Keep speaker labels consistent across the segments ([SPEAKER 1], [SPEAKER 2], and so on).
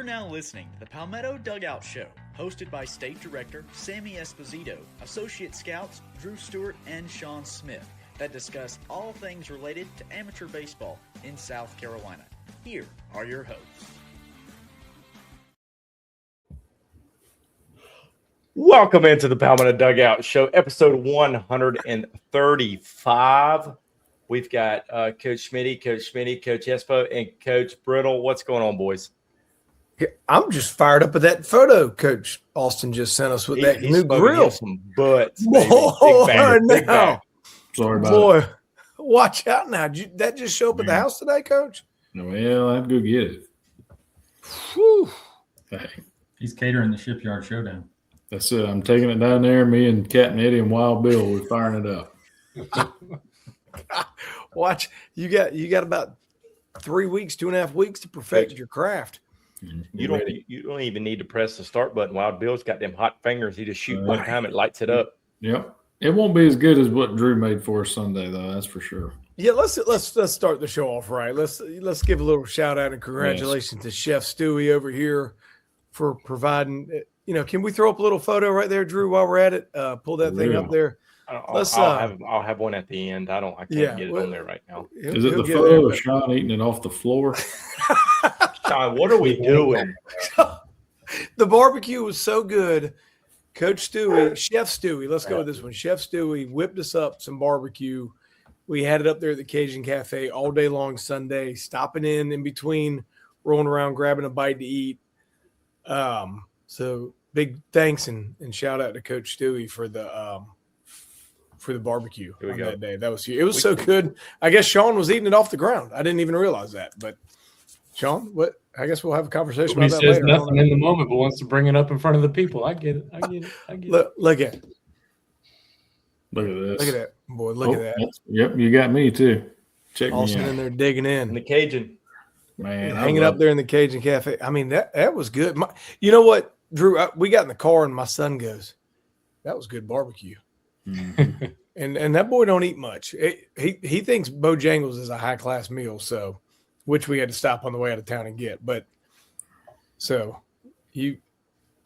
[SPEAKER 1] now listening to the Palmetto Dugout Show, hosted by State Director Sammy Esposito, Associate Scouts Drew Stewart and Sean Smith, that discuss all things related to amateur baseball in South Carolina. Here are your hosts.
[SPEAKER 2] Welcome into the Palmetto Dugout Show, episode 135. We've got Coach Schmitty, Coach Espo, and Coach Brittle. What's going on, boys?
[SPEAKER 3] I'm just fired up with that photo Coach Austin just sent us with that new grill.
[SPEAKER 2] Some butts,
[SPEAKER 3] baby. Big fan.
[SPEAKER 4] Sorry about
[SPEAKER 3] Boy,
[SPEAKER 4] it.
[SPEAKER 3] Watch out now. Did that just show up at the house today, Coach?
[SPEAKER 4] Well, I'd go get it.
[SPEAKER 3] Whew.
[SPEAKER 4] Hey,
[SPEAKER 5] he's catering the Shipyard Showdown.
[SPEAKER 4] that's it. I'm taking it down there. Me and Captain Eddie and Wild Bill, we're firing it up.
[SPEAKER 3] Watch. You got about 3 weeks, 2.5 weeks to perfect your craft.
[SPEAKER 2] You don't even need to press the start button. Wild Bill's got them hot fingers. He just shoot one time, it lights it up.
[SPEAKER 4] Yep. It won't be as good as what Drew made for us Sunday, though. That's for sure.
[SPEAKER 3] Yeah, let's start the show off right. Let's give a little shout out and congratulations to Chef Stewie over here for providing. Can we throw up a little photo right there, Drew, while we're at it? Pull that thing up there.
[SPEAKER 2] I'll have one at the end. I can't get it on there right now.
[SPEAKER 4] Is it the photo of Sean eating it off the floor?
[SPEAKER 2] Sean, what are we doing?
[SPEAKER 3] The barbecue was so good. Coach Stewie, Chef Stewie, let's go with this one. Chef Stewie whipped us up some barbecue. We had it up there at the Cajun Cafe all day long Sunday, stopping in between, rolling around, grabbing a bite to eat. So big thanks and shout out to Coach Stewie for the barbecue on that day. That was huge. It was so good. I guess Sean was eating it off the ground. I didn't even realize that. But Sean, what? I guess we'll have a conversation about that later.
[SPEAKER 5] He says nothing in the moment, but wants to bring it up in front of the people. I get it.
[SPEAKER 3] Look at it.
[SPEAKER 4] Look at this.
[SPEAKER 3] Look at that, boy. Look at that.
[SPEAKER 4] Yep, you got me too. Check
[SPEAKER 3] Austin
[SPEAKER 4] me out.
[SPEAKER 3] in there digging in.
[SPEAKER 2] The Cajun.
[SPEAKER 4] Man,
[SPEAKER 3] hanging up there in the Cajun Cafe. I mean, that was good. You know what, Drew? We got in the car and my son goes, "That was good barbecue."
[SPEAKER 4] Mm-hmm.
[SPEAKER 3] and that boy don't eat much. He thinks Bojangles is a high class meal, so which we had to stop on the way out of town and get. But so he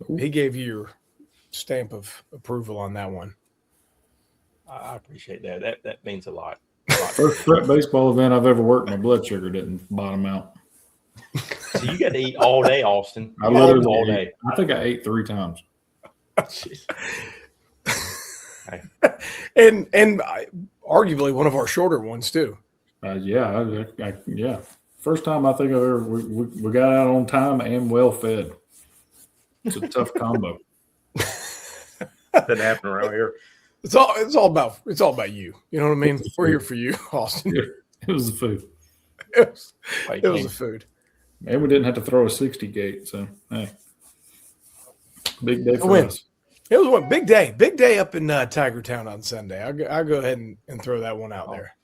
[SPEAKER 3] gave you your stamp of approval on that one.
[SPEAKER 2] I appreciate that. That means a lot.
[SPEAKER 4] First prep baseball event I've ever worked, my blood sugar didn't bottom out.
[SPEAKER 2] So you got to eat all day, Austin.
[SPEAKER 4] I literally
[SPEAKER 2] all day.
[SPEAKER 4] I think I ate 3 times.
[SPEAKER 3] and arguably one of our shorter ones too.
[SPEAKER 4] Yeah. First time I think I've ever we got out on time and well fed. It's a tough combo.
[SPEAKER 2] Doesn't happen around here.
[SPEAKER 3] It's all about you. You know what I mean? We're here for you, Austin.
[SPEAKER 4] It was the food.
[SPEAKER 3] It was the food.
[SPEAKER 4] And we didn't have to throw a 60 gate, so hey. Big day for us.
[SPEAKER 3] It was one big day up in Tiger Town on Sunday. I'll go ahead and throw that one out there.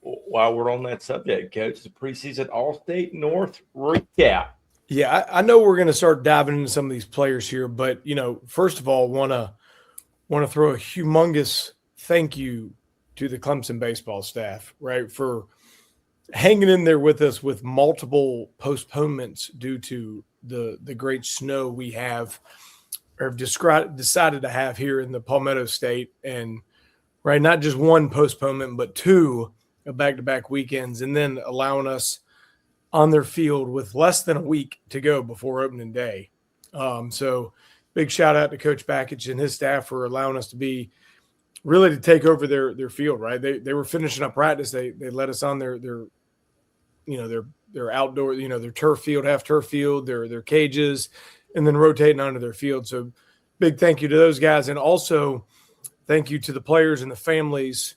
[SPEAKER 2] While we're on that subject, Coach, the preseason All-State North recap.
[SPEAKER 3] Yeah, I know we're going to start diving into some of these players here, but first of all, want to throw a humongous thank you to the Clemson baseball staff, right, for hanging in there with us with multiple postponements due to the great snow we have or decided to have here in the Palmetto State, and right, not just one postponement, but 2 back-to-back weekends, and then allowing us on their field with less than a week to go before opening day. So big shout out to Coach Bakich and his staff for allowing us to take over their field, right? They were finishing up practice. They let us on their outdoor, their turf field, half turf field, their cages, and then rotating onto their field. So big thank you to those guys. And also thank you to the players and the families.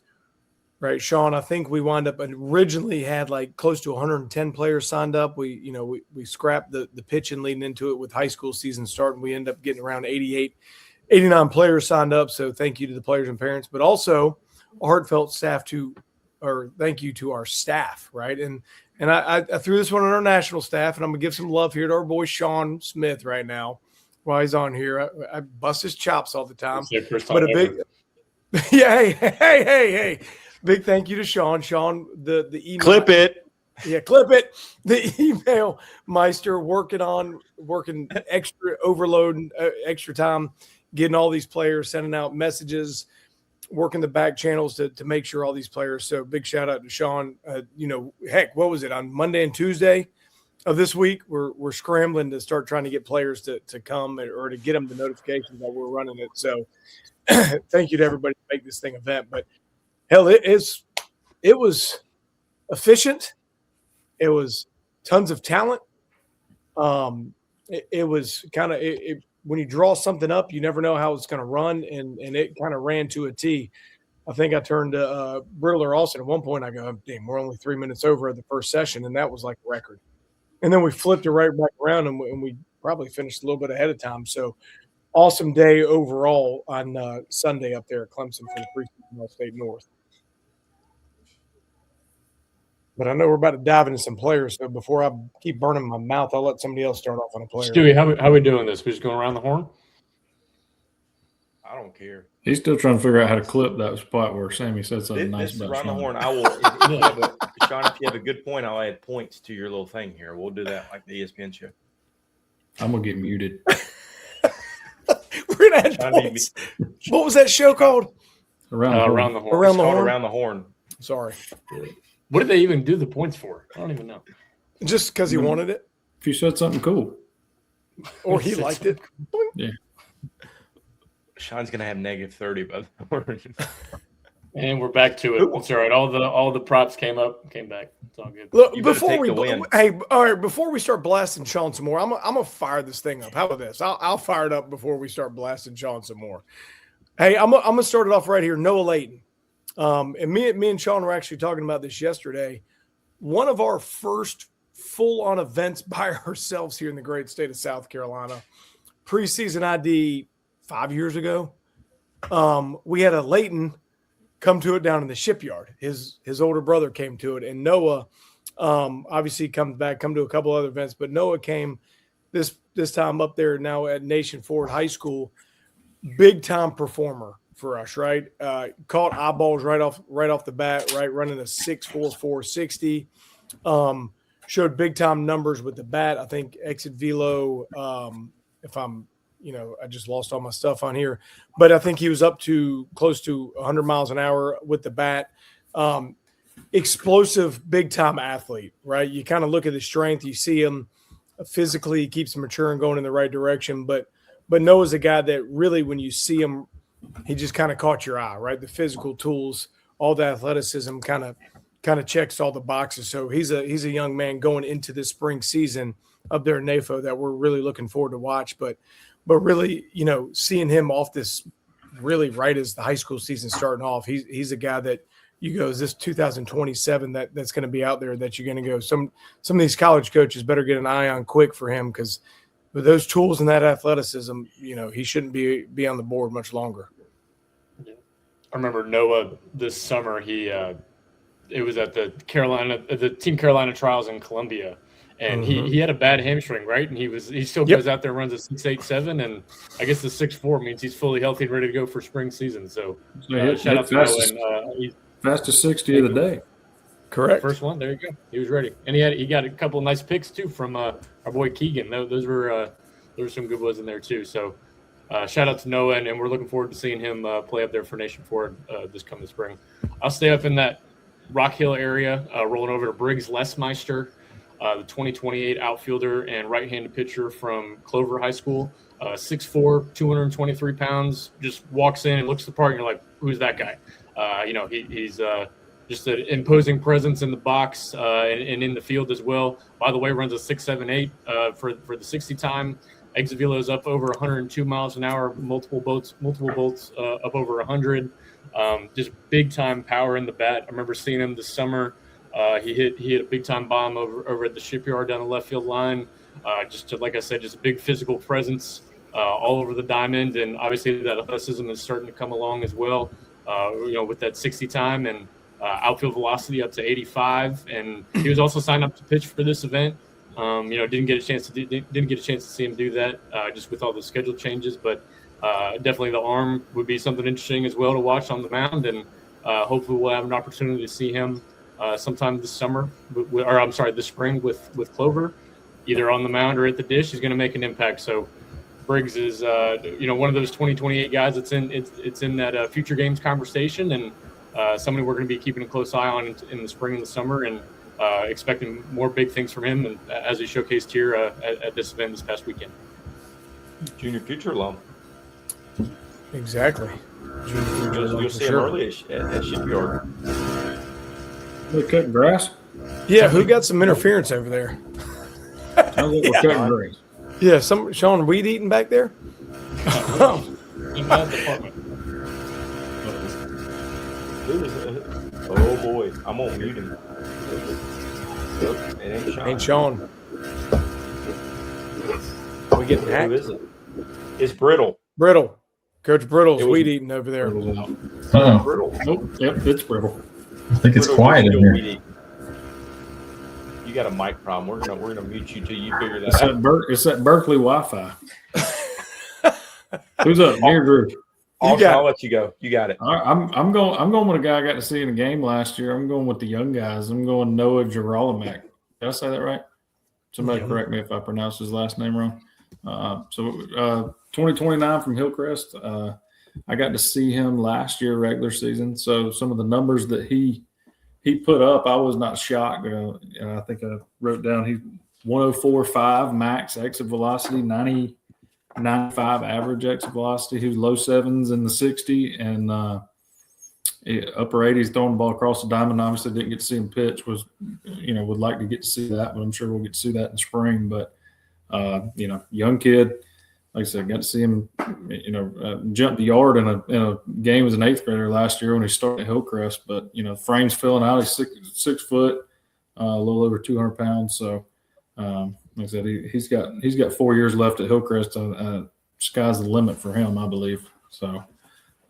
[SPEAKER 3] Right, Sean, I think we wound up originally had like close to 110 players signed up. We scrapped the pitching leading into it with high school season starting. We ended up getting around 89 players signed up. So thank you to the players and parents, but also a heartfelt thank you to our staff, right? And I threw this one on our national staff, and I'm going to give some love here to our boy Sean Smith right now while he's on here. I bust his chops all the time. But a big – yeah, hey. Big thank you to Sean. Sean, the email.
[SPEAKER 2] Clip it.
[SPEAKER 3] Yeah, clip it. The email Meister working extra overload, extra time, getting all these players, sending out messages, working the back channels to make sure all these players. So big shout out to Sean. Heck, what was it on Monday and Tuesday of this week? We're scrambling to start trying to get players to come or to get them the notifications that we're running it. So thank you to everybody to make this thing event. But hell, it was efficient. It was tons of talent. It was kind of when you draw something up, you never know how it's going to run, and it kind of ran to a T. I think I turned to Brittle or Austin at one point. I go, damn, we're only 3 minutes over the first session, and that was like a record. And then we flipped it right back around, and we probably finished a little bit ahead of time. So awesome day overall on Sunday up there at Clemson for the preseason State North. But I know we're about to dive into some players, so before I keep burning my mouth, I'll let somebody else start off on a player.
[SPEAKER 5] Stewie, how we doing this? We just going around the horn?
[SPEAKER 2] I don't care.
[SPEAKER 4] He's still trying to figure out how to clip that spot where Sammy said something nice
[SPEAKER 2] This
[SPEAKER 4] about
[SPEAKER 2] around the
[SPEAKER 4] Sean.
[SPEAKER 2] horn. I will. Sean, if you have a good point, I'll add points to your little thing here. We'll do that like the ESPN show.
[SPEAKER 4] I'm gonna get muted.
[SPEAKER 3] We're gonna add points. What was that show called?
[SPEAKER 5] Around the horn.
[SPEAKER 2] Around the horn.
[SPEAKER 3] Sorry.
[SPEAKER 5] What did they even do the points for? I don't even know.
[SPEAKER 3] Just because he wanted it?
[SPEAKER 4] If you said something cool.
[SPEAKER 3] Or he liked it.
[SPEAKER 4] Yeah.
[SPEAKER 2] Sean's going to have -30 by the horn.
[SPEAKER 5] And we're back to it. It's all right. All the props came back. It's all good.
[SPEAKER 3] Look, before we start blasting Sean some more, I'm gonna fire this thing up. How about this? I'll fire it up before we start blasting Sean some more. Hey, I'm gonna start it off right here. Noah Layton. And me and Sean were actually talking about this yesterday. One of our first full-on events by ourselves here in the great state of South Carolina, preseason ID 5 years ago. We had a Layton come to it down in the shipyard. His older brother came to it, and Noah obviously come to a couple other events, but Noah came this time up there now at Nation Ford High School. Big time performer for us, right? Caught eyeballs right off the bat, right? Running a 6.4 460. Showed big time numbers with the bat. I think exit velo. If I'm, I just lost all my stuff on here, but I think he was up to close to 100 miles an hour with the bat. Explosive, big time athlete, right? You kind of look at the strength, you see him physically, he keeps maturing, going in the right direction. But Noah's a guy that really, when you see him, he just kind of caught your eye, right? The physical tools, all the athleticism kind of checks all the boxes. So he's a young man going into this spring season up there in NAFO that we're really looking forward to watch. But really, seeing him off this really right as the high school season starting off, he's a guy that you go, is this 2027 that's going to be out there that you're going to go, some of these college coaches better get an eye on quick for him, because with those tools and that athleticism, he shouldn't be on the board much longer.
[SPEAKER 5] I remember Noah this summer. It was at the Team Carolina trials in Columbia, and he had a bad hamstring, right? And he still goes out there and runs a 6.87, and I guess the 6.4 means he's fully healthy and ready to go for spring season. So shout out to Noah.
[SPEAKER 4] Fastest 60 of the day.
[SPEAKER 3] Correct.
[SPEAKER 5] First one. There you go. He was ready, and he got a couple of nice picks too from our boy Keegan. Those were there were some good ones in there too. So shout out to Noah, and we're looking forward to seeing him play up there for Nation Ford this coming spring. I'll stay up in that Rock Hill area, rolling over to Briggs Lesmeister, the 2028 outfielder and right-handed pitcher from Clover High School. 6'4", 223 pounds, just walks in and looks the part, and you're like, who's that guy? He's just an imposing presence in the box and in the field as well. By the way, runs a 6.78 for the 60 time. Exit velo is up over 102 miles an hour. Multiple bolts up over 100. Just big time power in the bat. I remember seeing him this summer. He hit a big time bomb over at the shipyard down the left field line. Like I said, just a big physical presence all over the diamond, and obviously that athleticism is starting to come along as well. With that 60 time and outfield velocity up to 85, and he was also signed up to pitch for this event. Didn't get a chance to see him do that just with all the schedule changes, but definitely the arm would be something interesting as well to watch on the mound, and hopefully we'll have an opportunity to see him sometime this summer, this spring with Clover, either on the mound or at the dish, is going to make an impact. So Briggs is, one of those 2028 guys that's in that future games conversation, and somebody we're going to be keeping a close eye on in the spring and the summer, and expecting more big things from him, and as he showcased here at this event this past weekend.
[SPEAKER 2] Junior future alum.
[SPEAKER 3] Exactly.
[SPEAKER 2] You'll see him early at Shipyard.
[SPEAKER 4] They cutting grass.
[SPEAKER 3] Yeah, who got some interference over there?
[SPEAKER 4] Sounds like we're cutting grass.
[SPEAKER 3] Yeah, Sean weed eating back there.
[SPEAKER 5] In that department.
[SPEAKER 2] Oh boy, I'm gonna mute him. It ain't Sean.
[SPEAKER 3] We getting hacked?
[SPEAKER 2] Who is it? It's Brittle.
[SPEAKER 3] Coach Brittle's weed eating over there.
[SPEAKER 6] Oh,
[SPEAKER 2] Brittle.
[SPEAKER 4] Nope. Yep, it's Brittle.
[SPEAKER 6] I think it's quiet in here.
[SPEAKER 2] You got a mic problem. We're gonna mute you till you figure that out.
[SPEAKER 4] It's that Berkeley Wi-Fi. Who's up? Near Drew.
[SPEAKER 2] I'll let you go. You got it.
[SPEAKER 4] I'm going with a guy I got to see in a game last year. I'm going with the young guys. I'm going Noah Girolamac. Did I say that right? Somebody correct me if I pronounced his last name wrong. 2029 from Hillcrest. I got to see him last year regular season. So some of the numbers that he put up, I was not shocked. And I think I wrote down he's 104.5 max exit velocity, 95 average exit velocity. He was low sevens in the 60 and upper 80s throwing the ball across the diamond. Obviously didn't get to see him pitch. Would like to get to see that, but I'm sure we'll get to see that in spring. But young kid, like I said, got to see him, jump the yard in a game as an 8th grader last year when he started at Hillcrest. But frame's filling out. He's 6 foot, a little over 200 pounds. So, like I said, he's got 4 years left at Hillcrest. Sky's the limit for him, I believe. So,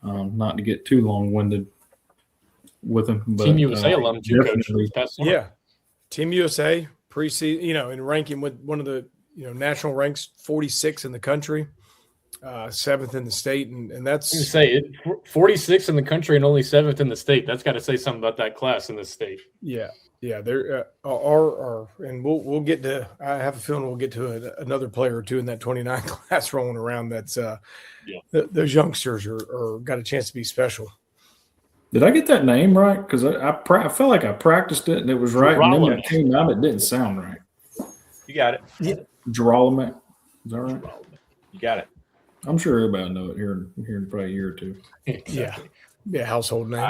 [SPEAKER 4] not to get too long-winded with him. But,
[SPEAKER 5] Team USA alum, too, Coach.
[SPEAKER 3] Yeah, Team USA preseason. In ranking with one of the national ranks 46 in the country, 7th in the state, and that's
[SPEAKER 5] I was gonna say 46 in the country and only 7th in the state. That's got to say something about that class in this state.
[SPEAKER 3] Yeah, there are, and we'll get to. I have a feeling we'll get to another player or two in that 29 class rolling around. That's those youngsters are got a chance to be special.
[SPEAKER 4] Did I get that name right? Because I felt like I practiced it and it was right, and then when it came out, it didn't sound right.
[SPEAKER 2] You got it.
[SPEAKER 3] Yeah.
[SPEAKER 4] Girolamac. Is that right?
[SPEAKER 2] You got it.
[SPEAKER 4] I'm sure everybody know it here in probably a year or two.
[SPEAKER 5] Exactly.
[SPEAKER 3] Yeah, household name.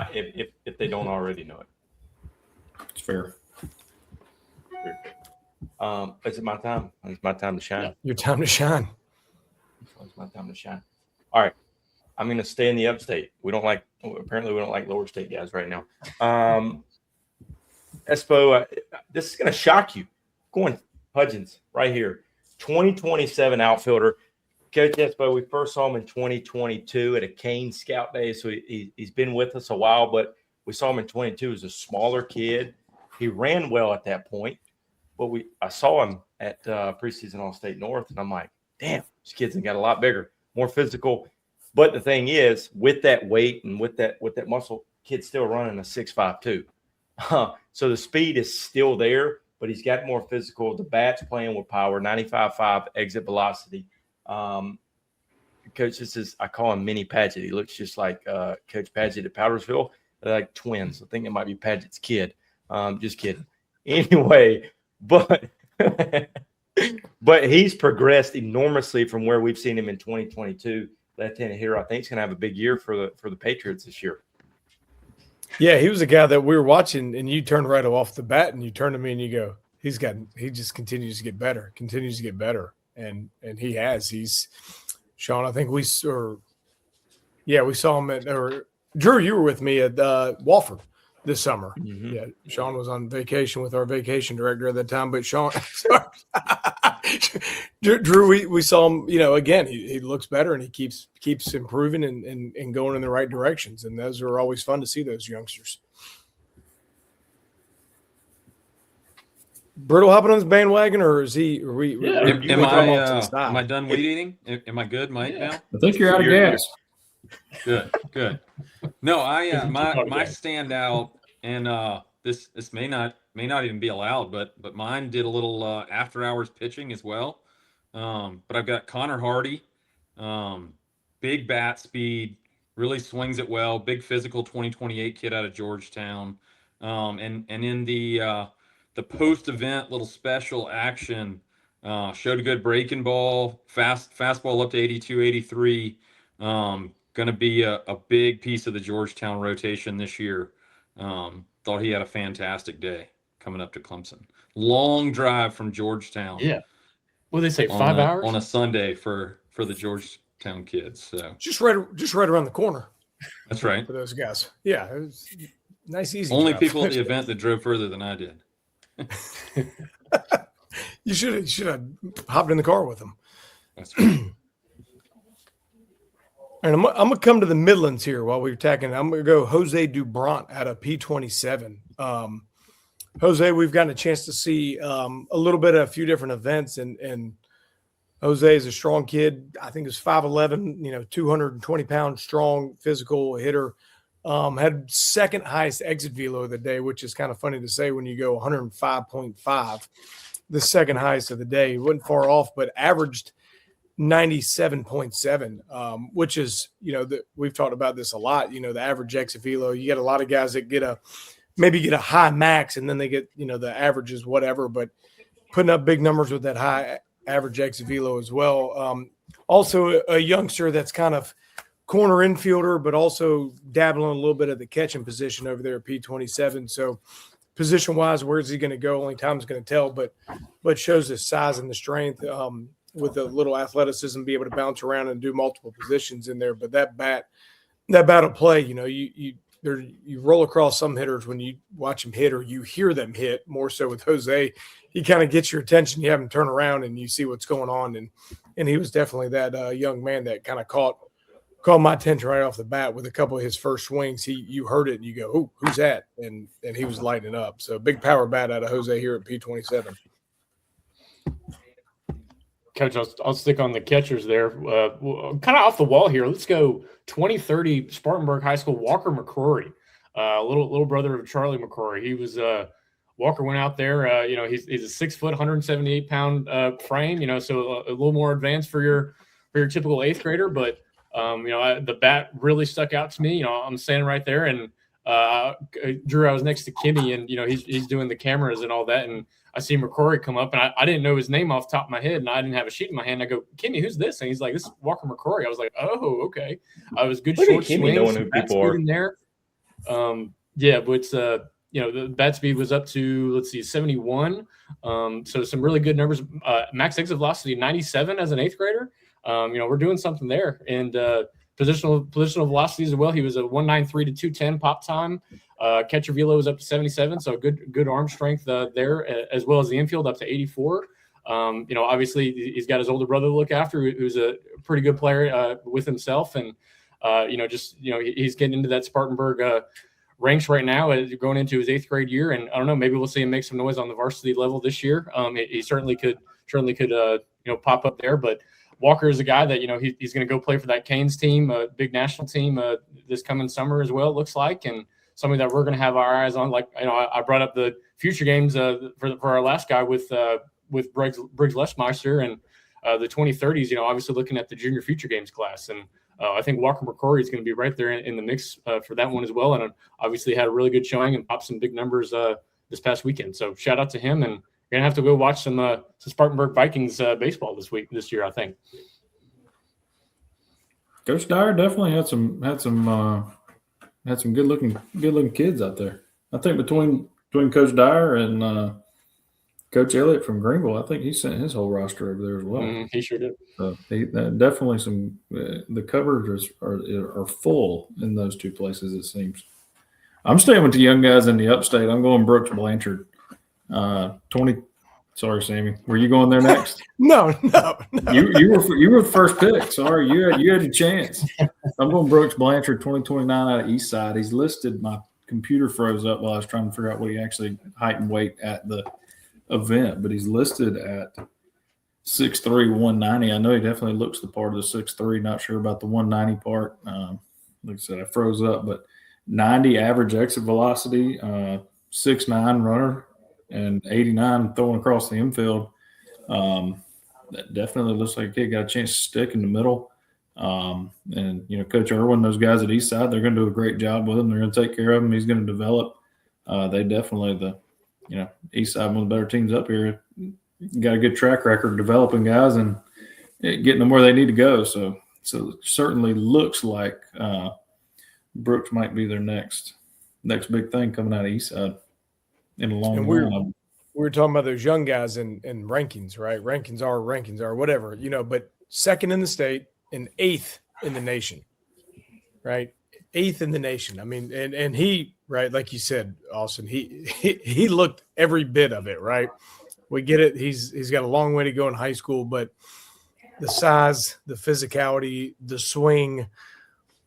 [SPEAKER 2] If they don't already know it.
[SPEAKER 4] It's fair.
[SPEAKER 2] Is it my time? It's my time to shine.
[SPEAKER 5] Yeah.
[SPEAKER 3] Your time to shine.
[SPEAKER 2] It's my time to shine. All right. I'm going to stay in the upstate. Apparently we don't like lower state guys right now. Espo, this is going to shock you. Going Hudgens right here. 2027 outfielder. Coach Espo, we first saw him in 2022 at a Kane Scout Day. So he's been with us a while, but we saw him in 22 as a smaller kid. He ran well at that point. But I saw him at preseason All-State North, and I'm like, damn, this kid's got a lot bigger, more physical. But the thing is, with that weight and with that muscle, kid's still running a 6.5 too. So the speed is still there, but he's got more physical. The bat's playing with power, 95.5 exit velocity. Coach, I call him Mini Padgett. He looks just like Coach Padgett at Powdersville. They're like twins. I think it might be Padgett's kid. Just kidding. Anyway, but he's progressed enormously from where we've seen him in 2022. Left-handed hitter, I think, is going to have a big year for the Patriots this year. Yeah,
[SPEAKER 3] he was a guy that we were watching, and you turned right off the bat, and you turn to me and you go, he just continues to get better, and he has. He's Sean. I think we saw him at Drew. You were with me at Wofford this summer. Mm-hmm. Yeah, Sean was on vacation with our vacation director at that time, but Sean, Drew, we saw him. Again, he looks better and he keeps improving and going in the right directions, and those are always fun to see, those youngsters. Brittle hopping on this bandwagon, or is he?
[SPEAKER 7] Am I done weed eating? Am I good, Mike? Now
[SPEAKER 4] I think you're out of gas.
[SPEAKER 7] Good. No, my standout, and this may not even be allowed, but mine did a little after hours pitching as well. But I've got Connor Hardy, big bat speed, really swings it well, big physical 2028 kid out of Georgetown. And in the post event little special action, showed a good breaking ball, fastball up to 82, 83. Going to be a big piece of the Georgetown rotation this year. Thought he had a fantastic day coming up to Clemson. Long drive from Georgetown.
[SPEAKER 5] Yeah. What do they say, 5 hours?
[SPEAKER 7] On a Sunday for the Georgetown kids. So
[SPEAKER 3] just right around the corner.
[SPEAKER 7] That's right.
[SPEAKER 3] For those guys. Yeah. It was nice, easy.
[SPEAKER 7] Only
[SPEAKER 3] drive.
[SPEAKER 7] people at the event that drove further than I did.
[SPEAKER 3] You should have hopped in the car with them.
[SPEAKER 7] That's right.
[SPEAKER 3] And I'm going to come to the Midlands here while we're attacking. I'm going to go Jose Dubrant out of P27. Jose, we've gotten a chance to see a little bit of a few different events, and Jose is a strong kid. I think he's 5'11", 220 pounds, strong, physical hitter. Had second highest exit velo of the day, which is kind of funny to say when you go 105.5, the second highest of the day. He wasn't far off, but averaged 97.7, which is, we've talked about this a lot. The average exit velo, you get a lot of guys that maybe get a high max and then they get, the averages, whatever, but putting up big numbers with that high average exit velo as well. Also a youngster that's kind of corner infielder, but also dabbling a little bit of the catching position over there at P27. So position wise, where's he going to go? Only time's going to tell, but shows his size and the strength, with a little athleticism, be able to bounce around and do multiple positions in there. But that bat will play. You roll across some hitters when you watch them hit or you hear them hit. More so with Jose, he kind of gets your attention. You have him turn around and you see what's going on. And he was definitely that young man that kind of caught my attention right off the bat with a couple of his first swings. You heard it and you go, "Oh, who's that?" And he was lighting up. So big power bat out of Jose here at P27.
[SPEAKER 5] Coach, I'll stick on the catchers there. Kind of off the wall here. Let's go 2030 Spartanburg High School, Walker McCrory, little brother of Charlie McCrory. He was Walker went out there. He's a 6 foot, 178 pound frame. So a little more advanced for your typical eighth grader. But the bat really stuck out to me. I'm standing right there, and Drew, I was next to Kimmy, and he's doing the cameras and all that, and I see McCrory come up, and I didn't know his name off the top of my head, and I didn't have a sheet in my hand. I go, "Kimmy, who's this?" And he's like, "This is Walker McCrory." I was like, "Oh, okay." I was good short swings,
[SPEAKER 2] knowing who people are
[SPEAKER 5] in there. But it's the bat speed was up to 71. So some really good numbers. Max exit velocity 97 as an eighth grader. We're doing something there, and positional velocity as well. He was a 193 to 210 pop time. Catcher velo was up to 77, so good arm strength there, as well as the infield up to 84. Obviously he's got his older brother to look after, who's a pretty good player with himself, and he's getting into that Spartanburg ranks right now, going into his eighth grade year, and I don't know, maybe we'll see him make some noise on the varsity level this year. He certainly could pop up there, but Walker is a guy that he's going to go play for that Canes team, a big national team this coming summer as well. It looks like, and something that we're going to have our eyes on. Like I brought up the future games for our last guy with Briggs Leschmeister and the 2030s. Obviously looking at the junior future games class, and I think Walker McCrory is going to be right there in the mix for that one as well. And obviously had a really good showing and popped some big numbers this past weekend. So shout out to him, and you're gonna have to go watch some Spartanburg Vikings baseball this year, I think.
[SPEAKER 4] Coach Dyer definitely had some good looking kids out there. I think between Coach Dyer and Coach Elliott from Greenville, I think he sent his whole roster over there as well.
[SPEAKER 5] He sure did.
[SPEAKER 4] Definitely some. The covers are full in those two places. It seems. I'm staying with the young guys in the upstate. I'm going Brooks Blanchard. 20. Sorry, Sammy. Were you going there next?
[SPEAKER 3] No.
[SPEAKER 4] You were the first pick. Sorry, you had a chance. I'm going Brooks Blanchard, 2029 out of East Side. He's listed. My computer froze up while I was trying to figure out what he actually height and weight at the event, but he's listed at 6'3", 190. I know he definitely looks the part of the 6'3". Not sure about the 190 part. Like I said, I froze up, but 90 average exit velocity. 6'9" runner and 89 throwing across the infield. That definitely looks like a kid got a chance to stick in the middle. And, you know, Coach Irwin, those guys at Eastside, they're going to do a great job with him. They're going to take care of him. He's going to develop. They definitely, Eastside, one of the better teams up here, got a good track record of developing guys and getting them where they need to go. So it certainly looks like Brooks might be their next big thing coming out of Eastside in a long run.
[SPEAKER 3] We were talking about those young guys in rankings, right? Rankings are whatever, you know, but second in the state and 8th in the nation, right? 8th in the nation. I mean, and he, right, like you said, Austin, he looked every bit of it, right? We get it. He's got a long way to go in high school, but the size, the physicality, the swing,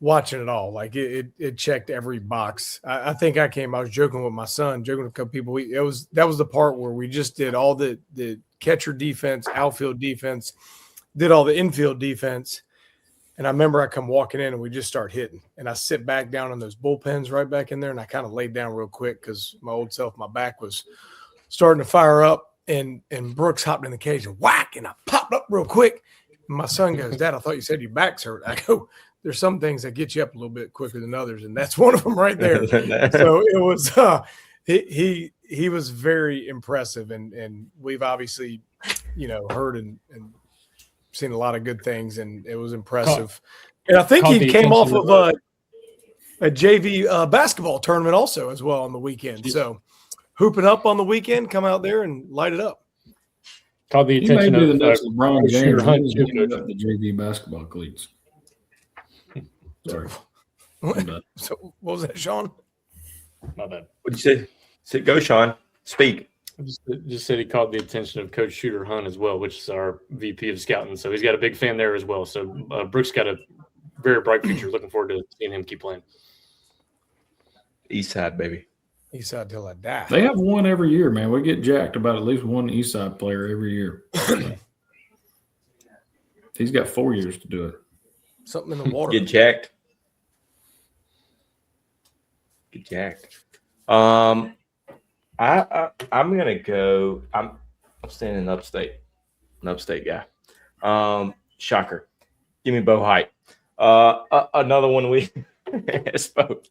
[SPEAKER 3] watching it all, like it checked every box. I think I was joking with my son, joking with a couple people. That was the part where we just did all the catcher defense, outfield defense, did all the infield defense. And I remember I come walking in and we just start hitting. And I sit back down on those bullpens right back in there, and I kind of laid down real quick because my old self, my back was starting to fire up. And Brooks hopped in the cage and whack, and I popped up real quick. And my son goes, "Dad, I thought you said your back's hurt." I go, "There's some things that get you up a little bit quicker than others, and that's one of them right there." So it was he was very impressive, and we've obviously, you know, heard and seen a lot of good things, and it was impressive. And I think he came off of a JV basketball tournament also as well on the weekend. So hooping up on the weekend, come out there and light it up.
[SPEAKER 5] Called the attention of
[SPEAKER 4] the next LeBron James
[SPEAKER 5] Hunt,
[SPEAKER 4] the JV basketball cleats. Sorry.
[SPEAKER 3] So what was that, Sean?
[SPEAKER 5] My bad.
[SPEAKER 2] What'd you say? Go, Sean. Speak.
[SPEAKER 5] Just said he called the attention of Coach Shooter Hunt as well, which is our VP of scouting. So he's got a big fan there as well. So Brooks got a very bright future. Looking forward to seeing him keep playing.
[SPEAKER 2] Eastside, baby.
[SPEAKER 3] Eastside till I die.
[SPEAKER 4] They have one every year, man. We get jacked about at least one Eastside player every year. He's got 4 years to do it.
[SPEAKER 3] Something in the water.
[SPEAKER 2] Get jacked. I'm gonna go. I'm staying in upstate. An upstate guy. Shocker. Give me Bo Height. Another one we spoke.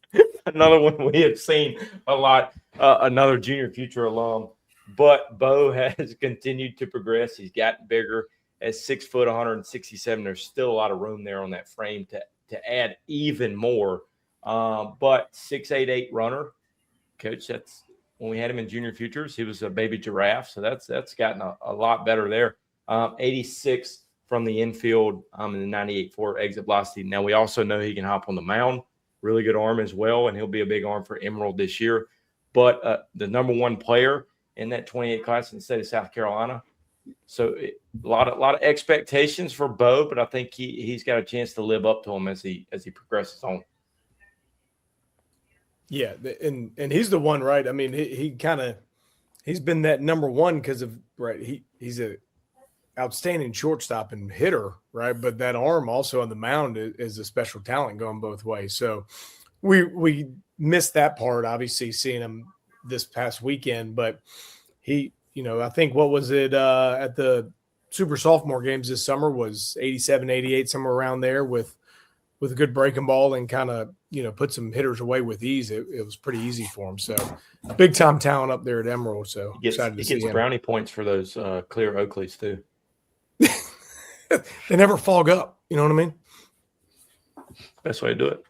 [SPEAKER 2] Another one we have seen a lot. Another junior future alum. But Bo has continued to progress. He's gotten bigger. At 6 foot, 167, there's still a lot of room there on that frame to add even more. But 6'8" runner, Coach. That's when we had him in junior futures. He was a baby giraffe, so that's gotten a lot better there. 86 from the infield, and the 98.4 exit velocity. Now we also know he can hop on the mound. Really good arm as well, and he'll be a big arm for Emerald this year. But the number one player in that 28 class in the state of South Carolina. So a lot of expectations for Bo, but I think he's got a chance to live up to them as he progresses on.
[SPEAKER 3] Yeah, and he's the one, right? I mean, he's been that number one because of he's a outstanding shortstop and hitter, right? But that arm also on the mound is a special talent going both ways. So we missed that part, obviously, seeing him this past weekend, but he. You know, I think what was it at the super sophomore games this summer was 87, 88, somewhere around there with a good breaking ball and kind of, you know, put some hitters away with ease. It was pretty easy for him. So big time talent up there at Emerald. So excited to see him.
[SPEAKER 2] He gets brownie points for those clear Oakleys too.
[SPEAKER 3] They never fog up. You know what I mean?
[SPEAKER 2] Best way to do it.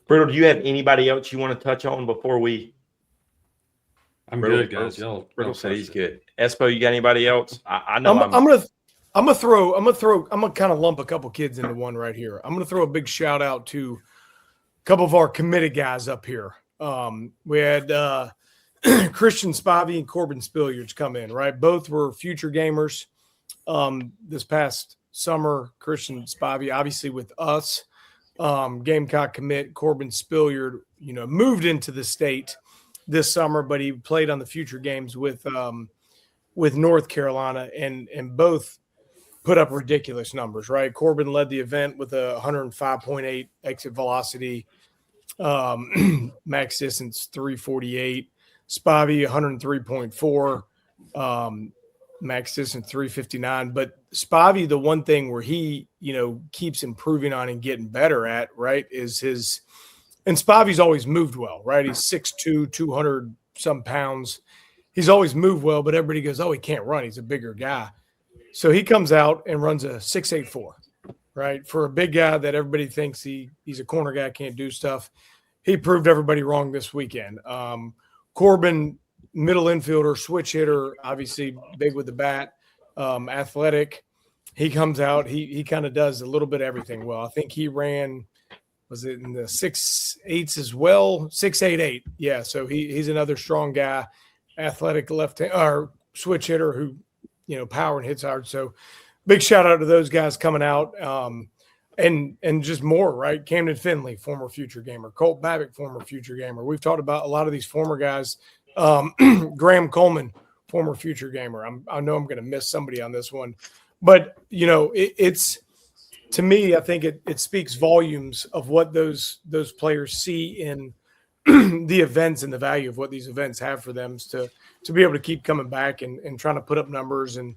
[SPEAKER 2] Brittle, do you have anybody else you want to touch on before we?
[SPEAKER 7] I'm good, guys.
[SPEAKER 2] Brittle said he's good. Espo, you got anybody else? I know
[SPEAKER 3] I'm gonna kind of lump a couple kids into one right here. I'm gonna throw a big shout out to a couple of our committed guys up here. We had Christian Spivey and Corbin Spilliards come in, right? Both were future gamers. This past summer, Christian Spivey, obviously with us, Gamecock commit. Corbin Spilliard, you know, moved into the state this summer, but he played on the future games with North Carolina, and both put up ridiculous numbers, right? Corbin led the event with a 105.8 exit velocity, max distance 348. Spivey 103.4, max distance 359. But Spivey, the one thing where he, keeps improving on and getting better at, right, is his – and Spivey's always moved well, right? He's 6'2", 200 some pounds. He's always moved well, but everybody goes, oh, he can't run. He's a bigger guy. So he comes out and runs a 6.84, right? For a big guy that everybody thinks he's a corner guy, can't do stuff. He proved everybody wrong this weekend. Corbin, middle infielder, switch hitter, obviously big with the bat, athletic. He comes out. He kind of does a little bit of everything well. I think he ran – was it in the 6.8s as well? 6.88. Yeah, so he's another strong guy, athletic left-hand or switch hitter who, power and hits hard. So big shout out to those guys coming out. And just more, right? Camden Finley, former future gamer. Colt Babbitt, former future gamer. We've talked about a lot of these former guys. Graham Coleman, former future gamer. I know I'm going to miss somebody on this one. But, it's – to me, I think it speaks volumes of what those players see in the events and the value of what these events have for them to be able to keep coming back and trying to put up numbers and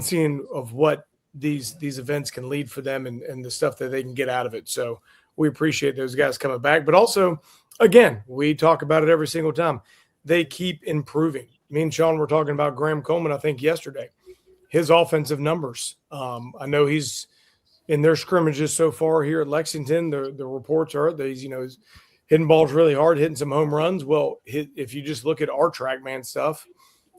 [SPEAKER 3] seeing of what these events can lead for them and the stuff that they can get out of it. So we appreciate those guys coming back. But also, again, we talk about it every single time. They keep improving. Me and Sean were talking about Graham Coleman, I think, yesterday. His offensive numbers. I know he's – in their scrimmages so far here at Lexington, the reports are that he's, he's hitting balls really hard, hitting some home runs. Well, if you just look at our TrackMan stuff,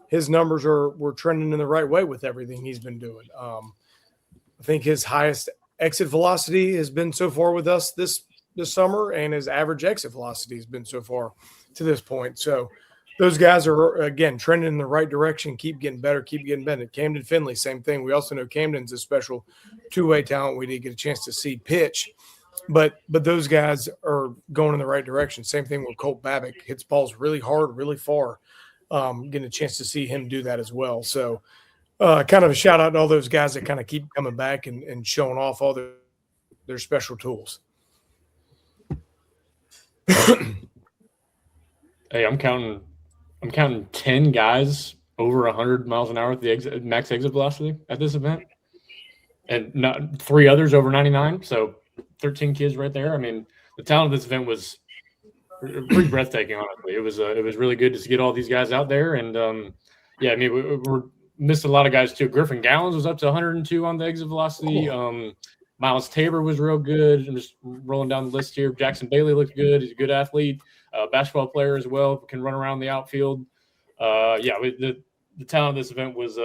[SPEAKER 3] his numbers were trending in the right way with everything he's been doing. I think his highest exit velocity has been so far with us this summer, and his average exit velocity has been so far to this point. So those guys are, again, trending in the right direction, keep getting better, keep getting better. Camden Finley, same thing. We also know Camden's a special two-way talent we didn't get a chance to see pitch. But those guys are going in the right direction. Same thing with Colt Babbitt. Hits balls really hard, really far. Getting a chance to see him do that as well. So kind of a shout-out to all those guys that kind of keep coming back and showing off all their special tools.
[SPEAKER 5] Hey, I'm counting 10 guys over 100 miles an hour at the max exit velocity at this event, and not 3 others over 99. So 13 kids right there. I mean, the talent of this event was pretty breathtaking. Honestly, it was really good to get all these guys out there. And yeah, I mean, we missed a lot of guys too. Griffin Gallons was up to 102 on the exit velocity. Miles Tabor was real good. I'm just rolling down the list here. Jackson Bailey looked good. He's a good athlete. Basketball player as well, can run around the outfield. The talent of this event was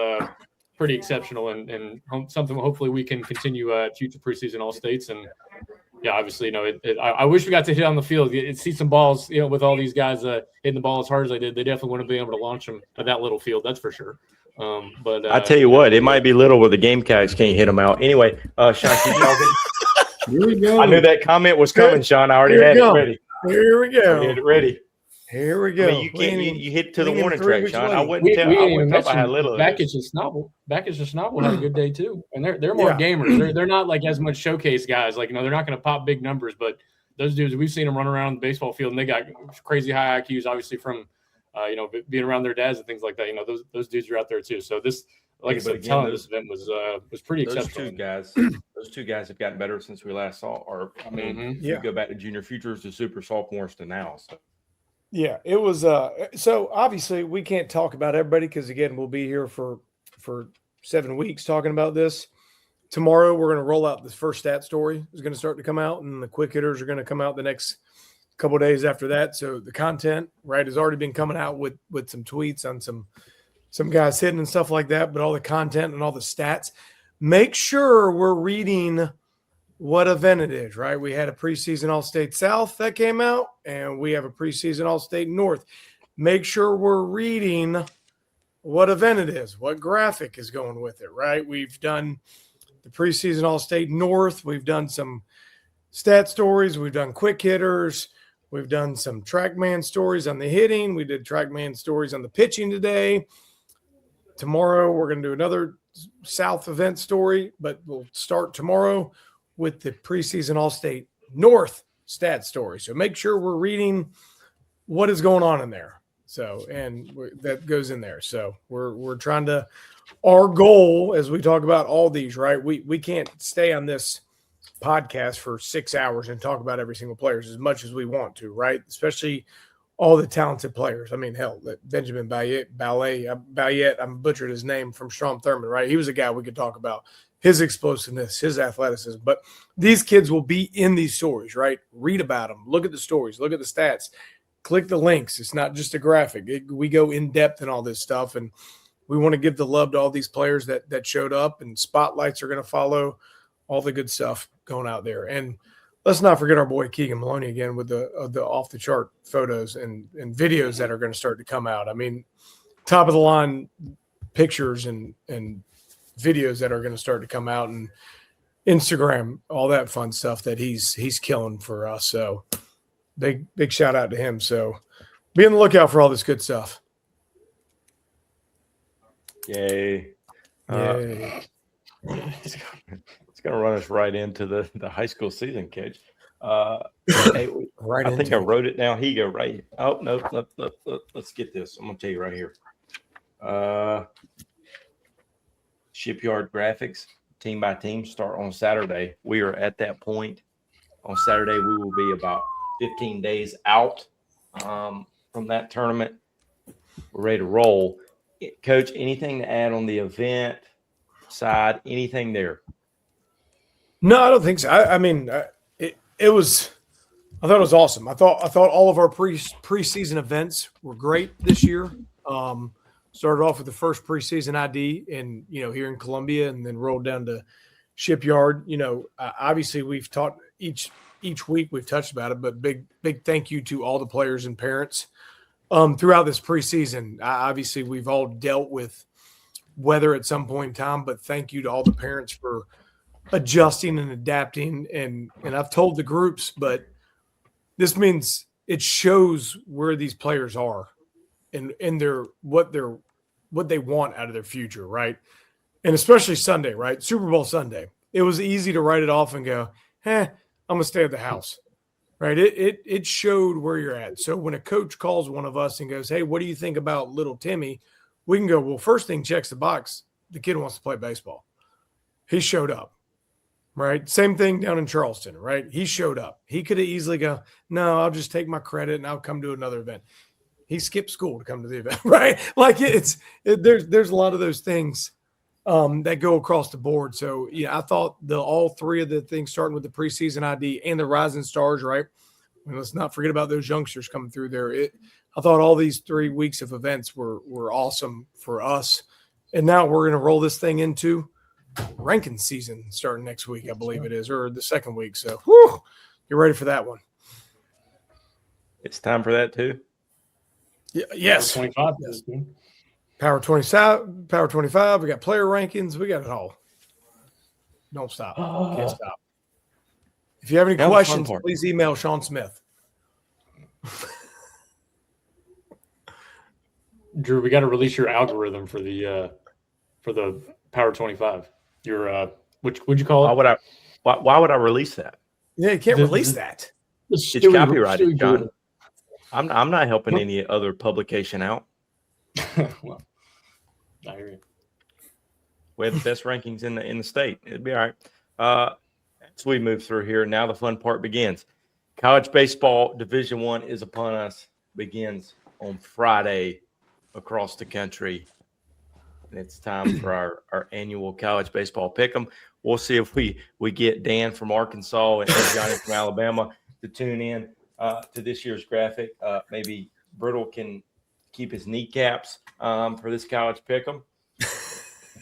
[SPEAKER 5] pretty exceptional and something hopefully we can continue at future preseason all states. And yeah, obviously, I wish we got to hit on the field, see some balls, with all these guys hitting the ball as hard as they did. They definitely want to be able to launch them at that little field, that's for sure. But
[SPEAKER 2] I tell you what, it might be little where the Gamecocks can't hit them out. Anyway, Sean, keep talking.
[SPEAKER 4] Here we go.
[SPEAKER 2] I knew that comment was coming, Sean. I already had it ready.
[SPEAKER 3] Here we go.
[SPEAKER 2] Get it ready.
[SPEAKER 3] Here we go.
[SPEAKER 2] I mean, you can't. You hit to the warning track, Sean. I wouldn't tell. I wouldn't tell if I had little.
[SPEAKER 5] Backus and Snobble had a good day too, and they're more gamers. They're not like as much showcase guys. Like they're not going to pop big numbers, but those dudes, we've seen them run around the baseball field, and they got crazy high IQs, obviously from being around their dads and things like that. Those dudes are out there too. So this, like I said, the talent of this event was pretty exceptional.
[SPEAKER 2] Those two guys have gotten better since we last saw. Or I mean, you go back to junior futures to super sophomores to now. So.
[SPEAKER 3] Yeah, it was. So obviously we can't talk about everybody because again we'll be here for 7 weeks talking about this. Tomorrow we're going to roll out this first stat story is going to start to come out, and the quick hitters are going to come out the next couple of days after that. So the content has already been coming out with some tweets on some guys hitting and stuff like that. But all the content and all the stats, make sure we're reading what event it is, right? We had a preseason All-State South that came out, and we have a preseason All-State North. Make sure we're reading what event it is, what graphic is going with it, right? We've done the preseason All-State North. We've done some stat stories. We've done quick hitters. We've done some TrackMan stories on the hitting. We did TrackMan stories on the pitching today. Tomorrow, we're going to do another South event story, but we'll start tomorrow with the preseason All-State North stat story. So make sure we're reading what is going on in there. So, and that goes in there. So we're trying to, our goal as we talk about all these, right? We can't stay on this podcast for 6 hours and talk about every single player as much as we want to, right? Especially all the talented players. I mean, hell, Benjamin Bayet, I'm butchered his name, from Strom Thurmond, right? He was a guy we could talk about, his explosiveness, his athleticism. But these kids will be in these stories, right? Read about them. Look at the stories. Look at the stats. Click the links. It's not just a graphic. We go in depth in all this stuff, and we want to give the love to all these players that showed up, and spotlights are going to follow, all the good stuff going out there. And let's not forget our boy Keegan Maloney again with the off the chart photos and videos that are going to start to come out. I mean, top of the line pictures and videos that are going to start to come out, and Instagram, all that fun stuff that he's killing for us. So big shout out to him. So be on the lookout for all this good stuff.
[SPEAKER 2] Yay.
[SPEAKER 3] Yay.
[SPEAKER 2] It's going to run us right into the high school season, Coach. Hey, I think I wrote it down. Here you go, right here. Oh, no, let's get this. I'm going to tell you right here. Shipyard Graphics, team by team, start on Saturday. We are at that point. On Saturday, we will be about 15 days out from that tournament. We're ready to roll. Coach, anything to add on the event side? Anything there?
[SPEAKER 3] No, I don't think so. I mean, it was. I thought it was awesome. I thought all of our preseason events were great this year. Started off with the first preseason ID here in Columbia, and then rolled down to Shipyard. Obviously we've talked each week we've touched about it, but big thank you to all the players and parents throughout this preseason. Obviously we've all dealt with weather at some point in time, but thank you to all the parents for adjusting and adapting. And I've told the groups, but this means it shows where these players are and what they want out of their future, right? And especially Sunday, right? Super Bowl Sunday. It was easy to write it off and go, I'm gonna stay at the house. Right. It showed where you're at. So when a coach calls one of us and goes, hey, what do you think about little Timmy? We can go, well, first thing, checks the box. The kid wants to play baseball. He showed up. Right. Same thing down in Charleston. Right. He showed up. He could have easily go, no, I'll just take my credit and I'll come to another event. He skipped school to come to the event. Right. Like there's a lot of those things that go across the board. So, yeah, I thought all three of the things, starting with the preseason ID and the Rising Stars, right? And let's not forget about those youngsters coming through there. I thought all these 3 weeks of events were awesome for us. And now we're going to roll this thing into ranking season starting next week, I believe it is, or the second week. So, get ready for that one.
[SPEAKER 2] It's time for that too?
[SPEAKER 3] Yeah, yes.
[SPEAKER 5] 25.
[SPEAKER 3] Yes. Power 25. We got player rankings. We got it all. Don't stop. Can't stop. If you have any questions, please email Sean Smith.
[SPEAKER 5] Drew, we got to release your algorithm for the Power 25. Your what'd you call it?
[SPEAKER 2] Why would I release that?
[SPEAKER 3] Yeah, you can't release that.
[SPEAKER 2] It's copyrighted, John. I'm not helping any other publication out.
[SPEAKER 5] Well, I hear you.
[SPEAKER 2] We have the best rankings in the state. It'd be all right. As we move through here, now the fun part begins. College baseball Division I is upon us. Begins on Friday across the country. And it's time for our annual college baseball pick'em. We'll see if we get Dan from Arkansas and Johnny from Alabama to tune in to this year's graphic. Maybe Brittle can keep his kneecaps for this college pick'em.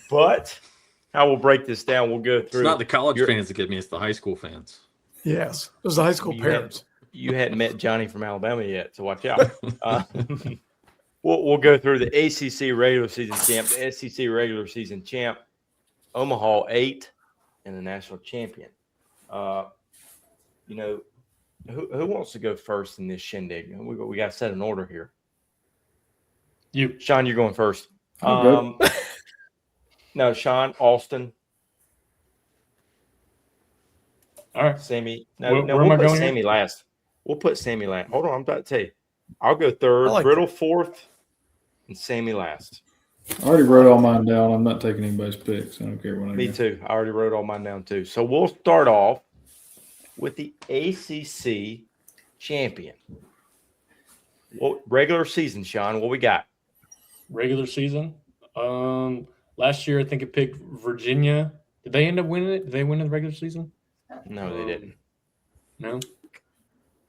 [SPEAKER 2] But I will break this down. We'll go through.
[SPEAKER 7] It's not the college fans that get me; it's the high school fans.
[SPEAKER 3] Yes, it was the high school parents.
[SPEAKER 2] You hadn't met Johnny from Alabama yet, so watch out. We'll go through the ACC regular season champ, the SEC regular season champ, Omaha 8, and the national champion. Who wants to go first in this shindig? We got to set an order here.
[SPEAKER 5] You,
[SPEAKER 2] Sean, you're going first. No, Sean, Austin.
[SPEAKER 5] all right.
[SPEAKER 2] Sammy.
[SPEAKER 5] Where
[SPEAKER 2] we'll put Sammy last. We'll put Sammy last. Hold on, I'm about to tell you. I'll go third,
[SPEAKER 3] I like
[SPEAKER 2] Brittle fourth, and Sammy last.
[SPEAKER 4] I already wrote all mine down. I'm not taking anybody's picks. I don't care what I
[SPEAKER 2] Me
[SPEAKER 4] get.
[SPEAKER 2] too. I already wrote all mine down too. So we'll start off with the ACC champion. Well, regular season, Sean, what we got?
[SPEAKER 5] Regular season. Last year I think it picked Virginia. Did they end up winning it? Did they win the regular season?
[SPEAKER 2] No, they didn't.
[SPEAKER 5] No.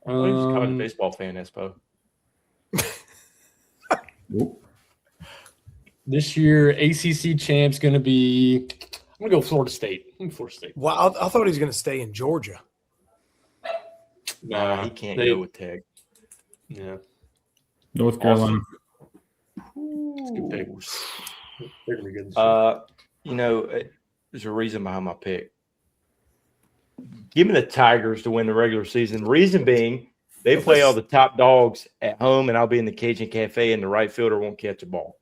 [SPEAKER 2] Well, he's a college baseball fan, Espo.
[SPEAKER 5] This year, ACC champ's going to be – I'm going to go Florida State. Florida State.
[SPEAKER 3] Well, I thought he was going to stay in Georgia.
[SPEAKER 5] Nah,
[SPEAKER 2] he can't go with Tech.
[SPEAKER 5] Yeah.
[SPEAKER 4] North Carolina.
[SPEAKER 5] It's a good pick. They're going to be good this year.
[SPEAKER 2] You know, there's a reason behind my pick. Give me the Tigers to win the regular season. Reason being, they play all the top dogs at home, and I'll be in the Cajun Cafe, and the right fielder won't catch a ball.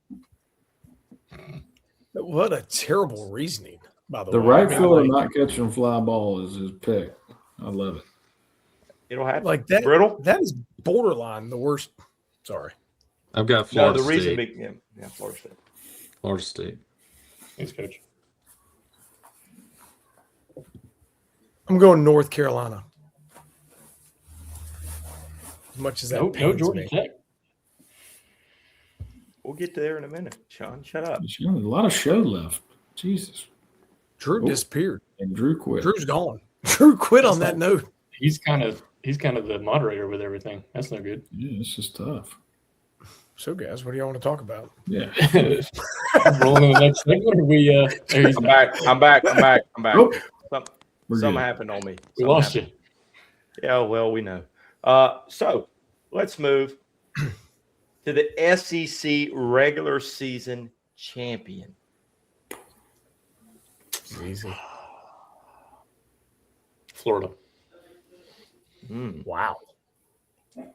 [SPEAKER 3] What a terrible reasoning, by the way.
[SPEAKER 4] The right fielder not catching fly ball is his pick. I love it.
[SPEAKER 2] It'll happen.
[SPEAKER 3] Like that.
[SPEAKER 2] Brittle?
[SPEAKER 3] That is borderline the worst. Sorry.
[SPEAKER 7] I've got Florida State.
[SPEAKER 2] Reason being, yeah, Florida State.
[SPEAKER 7] Florida State.
[SPEAKER 5] Thanks, Coach.
[SPEAKER 3] I'm going North Carolina. As much as that
[SPEAKER 5] No
[SPEAKER 3] pains
[SPEAKER 5] Georgia
[SPEAKER 3] me.
[SPEAKER 5] Tech.
[SPEAKER 2] We'll get to there in a minute. Sean, shut up.
[SPEAKER 4] A lot of show left. Jesus.
[SPEAKER 3] Drew disappeared.
[SPEAKER 4] And Drew quit.
[SPEAKER 3] Drew's gone. Drew quit on that note.
[SPEAKER 5] He's kind of the moderator with everything. That's no good.
[SPEAKER 4] Yeah, it's just tough.
[SPEAKER 3] So, guys, what do y'all want to talk about?
[SPEAKER 4] Yeah.
[SPEAKER 5] Rolling to the next segment.
[SPEAKER 2] I'm back.
[SPEAKER 4] Oh,
[SPEAKER 2] Something happened on me.
[SPEAKER 5] We lost you.
[SPEAKER 2] Yeah, well, we know. So let's move to the SEC regular season champion.
[SPEAKER 3] Easy.
[SPEAKER 5] Florida.
[SPEAKER 3] Wow.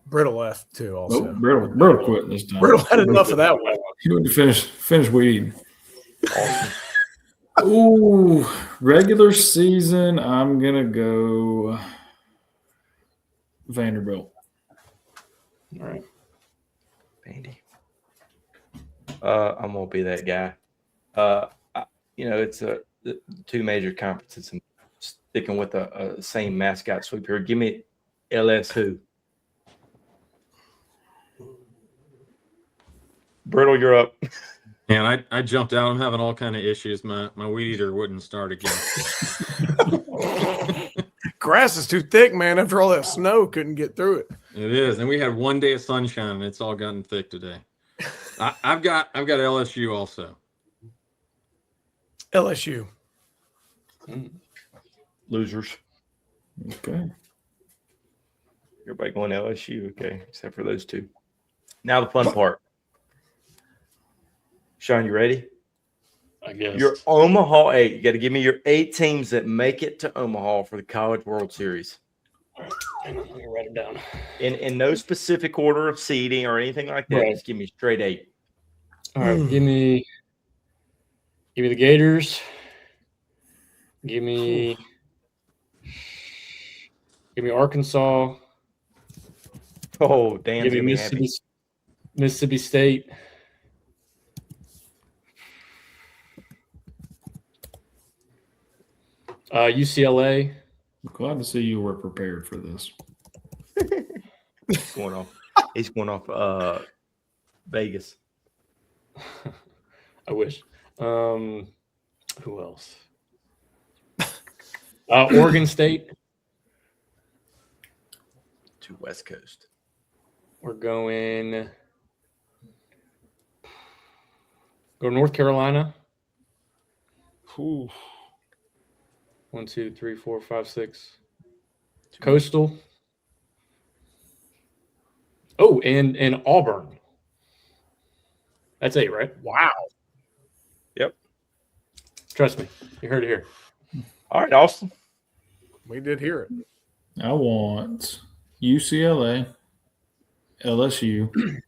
[SPEAKER 3] Brittle left, too, also.
[SPEAKER 4] Oh, Brittle quit this time.
[SPEAKER 3] Brittle had enough of that one.
[SPEAKER 4] He went to finish weed. Ooh, regular season, I'm going to go Vanderbilt.
[SPEAKER 5] All right.
[SPEAKER 2] Vandy. I'm going to be that guy. It's the two major conferences. I'm sticking with the same mascot sweep here. Give me LSU. Brittle, you're up.
[SPEAKER 7] And I jumped out. I'm having all kind of issues. My weed eater wouldn't start again.
[SPEAKER 3] Grass is too thick, man. After all that snow, couldn't get through it.
[SPEAKER 7] It is, and we had one day of sunshine, and it's all gotten thick today. I've got LSU also.
[SPEAKER 3] LSU.
[SPEAKER 2] Losers.
[SPEAKER 4] Okay.
[SPEAKER 2] Everybody going LSU, okay, except for those two. Now the fun part. Sean, you ready?
[SPEAKER 5] I guess.
[SPEAKER 2] Your Omaha 8. You got to give me your 8 teams that make it to Omaha for the College World Series.
[SPEAKER 5] Hang on, let me write it down.
[SPEAKER 2] In no specific order of seeding or anything like that.
[SPEAKER 5] Right.
[SPEAKER 2] Just give me straight 8.
[SPEAKER 5] All right, give me the Gators. Give me Arkansas.
[SPEAKER 2] Oh, damn.
[SPEAKER 5] Give me Mississippi State. UCLA.
[SPEAKER 4] I'm glad to see you were prepared for this.
[SPEAKER 2] He's going off Vegas.
[SPEAKER 5] I wish. Who else? Oregon State.
[SPEAKER 2] To West Coast.
[SPEAKER 5] We're going. Go North Carolina.
[SPEAKER 3] Ooh.
[SPEAKER 5] 1, 2, 3, 4, 5, 6. Coastal. Oh, and Auburn. That's 8, right?
[SPEAKER 3] Wow.
[SPEAKER 2] Yep.
[SPEAKER 5] Trust me. You heard it here.
[SPEAKER 2] All right, Austin.
[SPEAKER 3] We did hear it.
[SPEAKER 4] I want UCLA, LSU,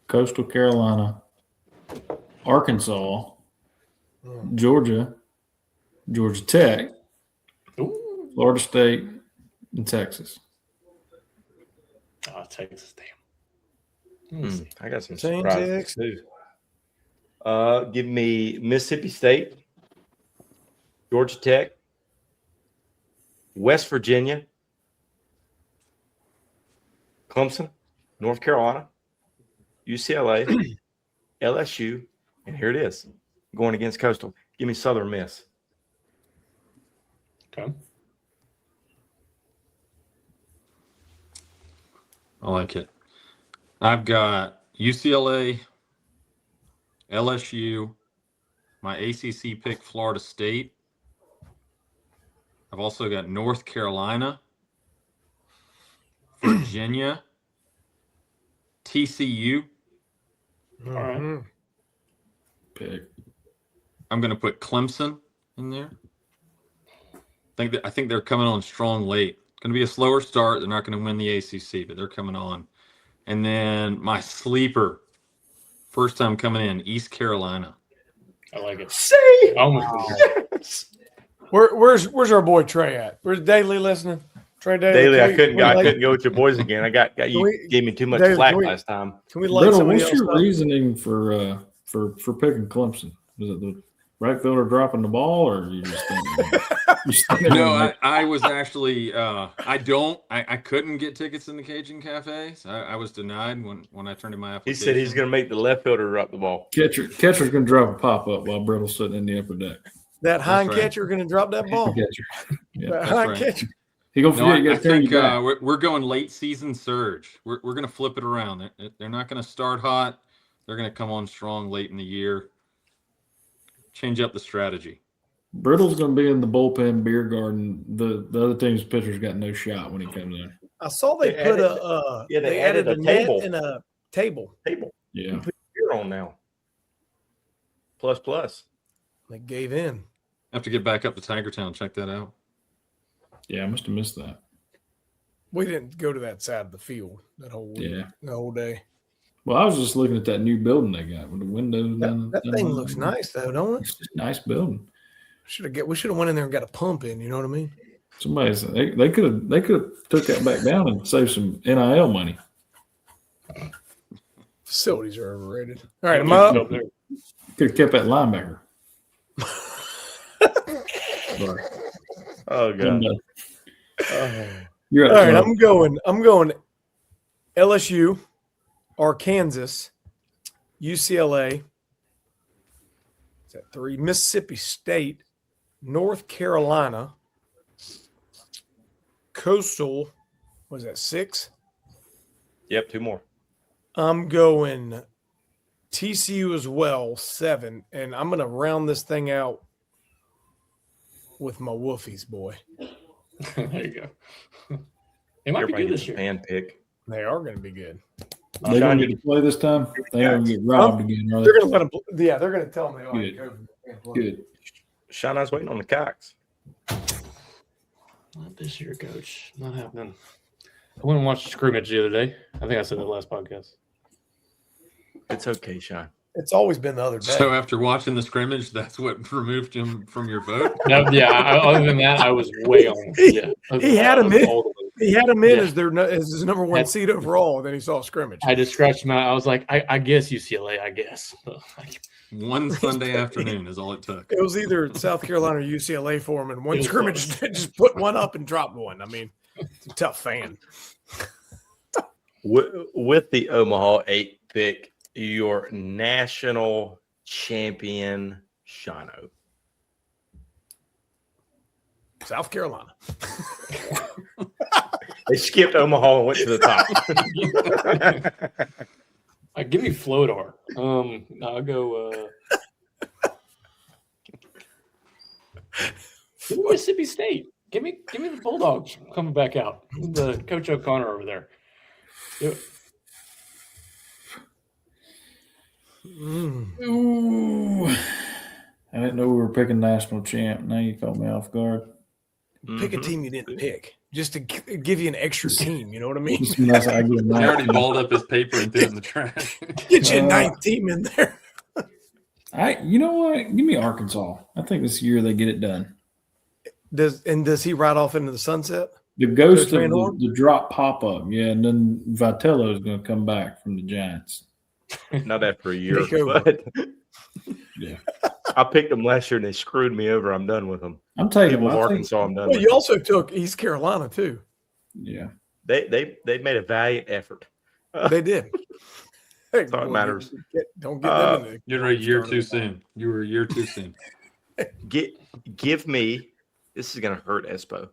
[SPEAKER 4] Coastal Carolina, Arkansas, Georgia, Georgia Tech, Florida State, and Texas.
[SPEAKER 5] Oh, Texas, damn.
[SPEAKER 2] I got some
[SPEAKER 3] Same
[SPEAKER 2] surprises
[SPEAKER 3] six.
[SPEAKER 2] too. Give me Mississippi State, Georgia Tech, West Virginia, Clemson, North Carolina, UCLA, LSU, and here it is, going against Coastal. Give me Southern Miss.
[SPEAKER 5] Okay.
[SPEAKER 7] I like it. I've got UCLA, LSU, my ACC pick, Florida State. I've also got North Carolina, Virginia, TCU.
[SPEAKER 5] All right.
[SPEAKER 4] Pick.
[SPEAKER 7] I'm going to put Clemson in there. I think they're coming on strong late. It's going to be a slower start. They're not going to win the ACC, but they're coming on. And then my sleeper, first time coming in, East Carolina.
[SPEAKER 5] I like it.
[SPEAKER 2] See?
[SPEAKER 5] Almost.
[SPEAKER 3] Where's our boy Trey at? Where's Daly listening? Trey Daly.
[SPEAKER 2] Daily, I couldn't go with your boys again. I got you gave me too much
[SPEAKER 3] Daily,
[SPEAKER 2] flack last time.
[SPEAKER 3] Can we light
[SPEAKER 4] Brittle,
[SPEAKER 3] somebody
[SPEAKER 4] what's
[SPEAKER 3] else
[SPEAKER 4] your
[SPEAKER 3] up?
[SPEAKER 4] reasoning for picking Clemson? Is it the right fielder dropping the ball, or you just think?
[SPEAKER 7] No, I was actually I couldn't get tickets in the Cajun Cafe. So I was denied when I turned in my
[SPEAKER 2] He
[SPEAKER 7] application.
[SPEAKER 2] said he's going to make the left fielder drop the ball.
[SPEAKER 4] Catcher's going to drop a pop up while Brittle's sitting in the upper deck.
[SPEAKER 3] That hind
[SPEAKER 7] right.
[SPEAKER 3] catcher going to drop that ball.
[SPEAKER 4] Catcher. Yeah.
[SPEAKER 3] That
[SPEAKER 7] That's
[SPEAKER 3] hind
[SPEAKER 7] right.
[SPEAKER 3] catcher.
[SPEAKER 4] He gonna
[SPEAKER 7] No,
[SPEAKER 4] forget.
[SPEAKER 7] I
[SPEAKER 4] You got to turn
[SPEAKER 7] think
[SPEAKER 4] you back.
[SPEAKER 7] we're going late season surge. We're going to flip it around. They're not going to start hot. They're going to come on strong late in the year. Change up the strategy.
[SPEAKER 4] Brittle's going to be in the bullpen beer garden. The other team's pitcher's got no shot when he comes in.
[SPEAKER 3] I saw they
[SPEAKER 2] They
[SPEAKER 3] put
[SPEAKER 2] added-
[SPEAKER 3] they added a net
[SPEAKER 2] table.
[SPEAKER 3] and a table.
[SPEAKER 4] Yeah.
[SPEAKER 2] Put beer on now. Plus.
[SPEAKER 3] They gave in.
[SPEAKER 7] Have to get back up to Tigertown. Check that out.
[SPEAKER 4] Yeah, I must have missed that.
[SPEAKER 3] We didn't go to that side of the field that whole week,
[SPEAKER 4] Yeah.
[SPEAKER 3] the whole day.
[SPEAKER 4] Well, I was just looking at that new building they got with the windows.
[SPEAKER 3] That thing looks nice though, don't it?
[SPEAKER 4] It's just a nice building.
[SPEAKER 3] We should have went in there and got a pump in. You know what I mean?
[SPEAKER 4] Somebody said they could have took that back down and saved some NIL money.
[SPEAKER 3] Facilities are overrated. All right, I'm up.
[SPEAKER 4] Could have kept that linebacker. Sorry.
[SPEAKER 2] Oh god.
[SPEAKER 4] You're
[SPEAKER 3] All
[SPEAKER 4] at
[SPEAKER 3] right,
[SPEAKER 4] 12.
[SPEAKER 3] I'm going LSU, Arkansas, UCLA. Is that 3? Mississippi State, North Carolina, Coastal. Was that 6?
[SPEAKER 2] Yep, 2 more.
[SPEAKER 3] I'm going TCU as well, 7, and I'm going to round this thing out with my Wolfies, boy.
[SPEAKER 5] There you go. They might be
[SPEAKER 2] Everybody
[SPEAKER 5] good
[SPEAKER 2] gets
[SPEAKER 5] this
[SPEAKER 2] a
[SPEAKER 5] year.
[SPEAKER 2] fan pick.
[SPEAKER 3] They are going to be good.
[SPEAKER 4] They gonna get to play this time. They gonna get robbed again. Are
[SPEAKER 3] They're
[SPEAKER 4] they?
[SPEAKER 3] going to let them. Yeah, they're going to tell them they already
[SPEAKER 4] Good.
[SPEAKER 3] go.
[SPEAKER 4] Good.
[SPEAKER 2] Sean, I was waiting on the Cox.
[SPEAKER 5] Not this year, Coach. Not happening. I went and watched a scrimmage the other day. I think I said that last podcast.
[SPEAKER 2] It's okay, Sean.
[SPEAKER 3] It's always been the other day.
[SPEAKER 7] So after watching the scrimmage, that's what removed him from your vote.
[SPEAKER 5] No, yeah. Other than that, I was way on. Yeah,
[SPEAKER 3] He had him in.
[SPEAKER 5] all the way.
[SPEAKER 3] He had him in
[SPEAKER 5] Yeah.
[SPEAKER 3] as his number 1 seed overall. Then he saw a scrimmage.
[SPEAKER 5] I just scratched him out. I was like, I guess UCLA. I guess.
[SPEAKER 7] One Sunday afternoon is all it took.
[SPEAKER 3] It was either South Carolina or UCLA for him, and one
[SPEAKER 5] It was
[SPEAKER 3] scrimmage just put one up and dropped one. I mean, it's a tough fan.
[SPEAKER 2] With the Omaha 8 pick, your national champion, Shano.
[SPEAKER 3] South Carolina.
[SPEAKER 2] They skipped Omaha and went to the top.
[SPEAKER 5] Give me Flodar. I'll go. Give me Mississippi State. Give me the Bulldogs coming back out. The Coach O'Connor over there. Do it.
[SPEAKER 4] Ooh. I didn't know we were picking national champ. Now you caught me off guard.
[SPEAKER 3] Pick a team you didn't pick, just to give you an extra team. You know what I mean?
[SPEAKER 4] Just unless I get a
[SPEAKER 7] He already
[SPEAKER 4] 19.
[SPEAKER 7] balled up his paper and threw it in the trash.
[SPEAKER 3] Get you a 9th team in there.
[SPEAKER 4] You know what? Give me Arkansas. I think this year they get it done.
[SPEAKER 3] Does he ride off into the sunset?
[SPEAKER 4] The ghost
[SPEAKER 3] Coach
[SPEAKER 4] of
[SPEAKER 3] Van Horn?
[SPEAKER 4] the drop pop-up. Yeah, and then Vitello is going to come back from the Giants.
[SPEAKER 2] Not after a year,
[SPEAKER 3] Take over.
[SPEAKER 2] but
[SPEAKER 4] Yeah.
[SPEAKER 2] I picked them last year and they screwed me over. I'm done with them.
[SPEAKER 4] I'm taking
[SPEAKER 2] People
[SPEAKER 4] them.
[SPEAKER 2] of
[SPEAKER 4] I think-
[SPEAKER 2] Arkansas, I'm done
[SPEAKER 3] Well,
[SPEAKER 2] with
[SPEAKER 3] you
[SPEAKER 2] them.
[SPEAKER 3] also took East Carolina too.
[SPEAKER 4] Yeah.
[SPEAKER 2] They made a valiant effort.
[SPEAKER 3] They did. Hey,
[SPEAKER 2] That's all that matters.
[SPEAKER 3] Don't get them in the.
[SPEAKER 7] You're a year too soon. You were a year too soon.
[SPEAKER 2] Give me. This is gonna hurt Espo.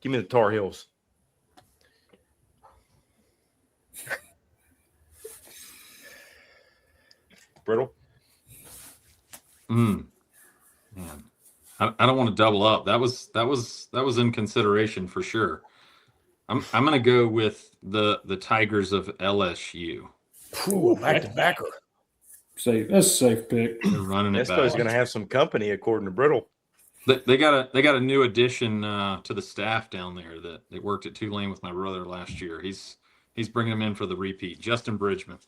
[SPEAKER 2] Give me the Tar Heels. Brittle.
[SPEAKER 7] Man. I don't want to double up. That was in consideration for sure. I'm gonna go with the Tigers of LSU.
[SPEAKER 3] Ooh, back to backer.
[SPEAKER 4] Safe. That's a safe pick.
[SPEAKER 7] They're running it
[SPEAKER 2] Espo's
[SPEAKER 7] back.
[SPEAKER 2] gonna have some company according to Brittle.
[SPEAKER 7] They got a new addition to the staff down there that they worked at Tulane with my brother last year. He's bringing him in for the repeat. Justin Bridgman,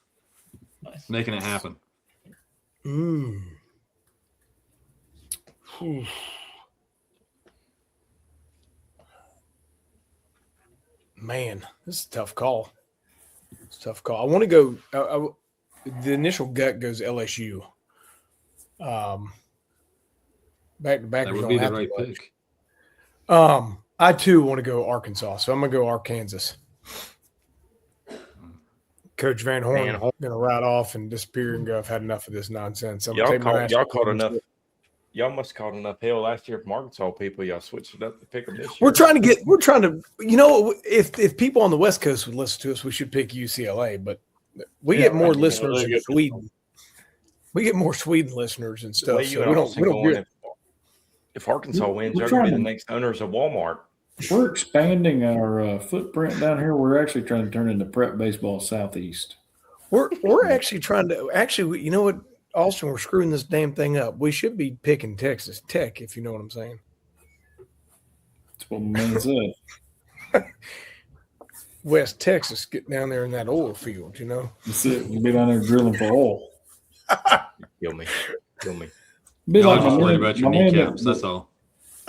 [SPEAKER 7] making it happen.
[SPEAKER 3] Ooh. Man, this is a tough call. It's a tough call. I want to go. The initial gut goes LSU. Back to back.
[SPEAKER 7] That would be the right pick.
[SPEAKER 3] I too want to go Arkansas, so I'm gonna go Arkansas. Coach Van Horn gonna ride off and disappear and go. I've had enough of this nonsense.
[SPEAKER 2] Y'all caught enough. Y'all must have caught enough hell last year from Arkansas people. Y'all switched it up to pick them this year.
[SPEAKER 3] We're trying to. You know, if people on the West Coast would listen to us, we should pick UCLA. But we get more listeners in Sweden. We get more Sweden listeners and stuff. So we don't get it.
[SPEAKER 2] If Arkansas wins, they're going to be the next owners of Walmart.
[SPEAKER 4] We're expanding our footprint down here. We're actually trying to turn into prep baseball Southeast.
[SPEAKER 3] We're actually trying to. Actually, you know what, Austin? We're screwing this damn thing up. We should be picking Texas Tech, if you know what I'm saying.
[SPEAKER 4] That's what my man said.
[SPEAKER 3] West Texas, get down there in that oil field, you know.
[SPEAKER 4] That's it. We'll be down there drilling for oil.
[SPEAKER 2] Kill me.
[SPEAKER 4] Be
[SPEAKER 7] Y'all
[SPEAKER 4] like
[SPEAKER 7] just
[SPEAKER 4] my
[SPEAKER 7] worried
[SPEAKER 4] man-
[SPEAKER 7] about your
[SPEAKER 4] my man
[SPEAKER 7] kneecaps.
[SPEAKER 4] that-
[SPEAKER 7] That's all.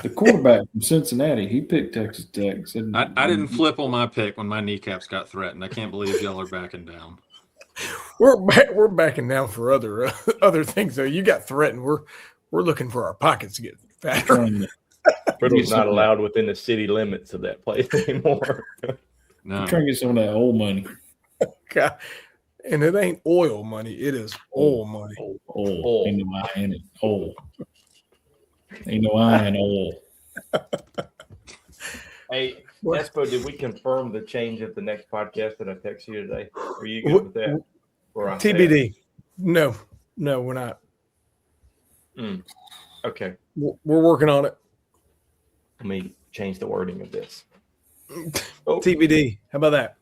[SPEAKER 4] The quarterback from Cincinnati, he picked Texas Tech. Said,
[SPEAKER 7] I didn't flip on my pick when my kneecaps got threatened. I can't believe y'all are backing down.
[SPEAKER 3] We're backing down for other things though. You got threatened. We're looking for our pockets to get fatter.
[SPEAKER 4] trying to
[SPEAKER 2] Brittle's not allowed within the city limits of that place anymore.
[SPEAKER 7] No.
[SPEAKER 4] trying to get some of that old money.
[SPEAKER 3] God. And it ain't oil money. It is oil money.
[SPEAKER 4] Oil. Ain't no I in it. Oil. Ain't no I in oil.
[SPEAKER 2] Hey, Espo, did we confirm the change at the next podcast that I texted you today? Are you good with that? Or I
[SPEAKER 3] TBD. No, we're not.
[SPEAKER 2] said? Okay.
[SPEAKER 3] We're working on it.
[SPEAKER 2] Let me change the wording of this.
[SPEAKER 3] TBD. How about that?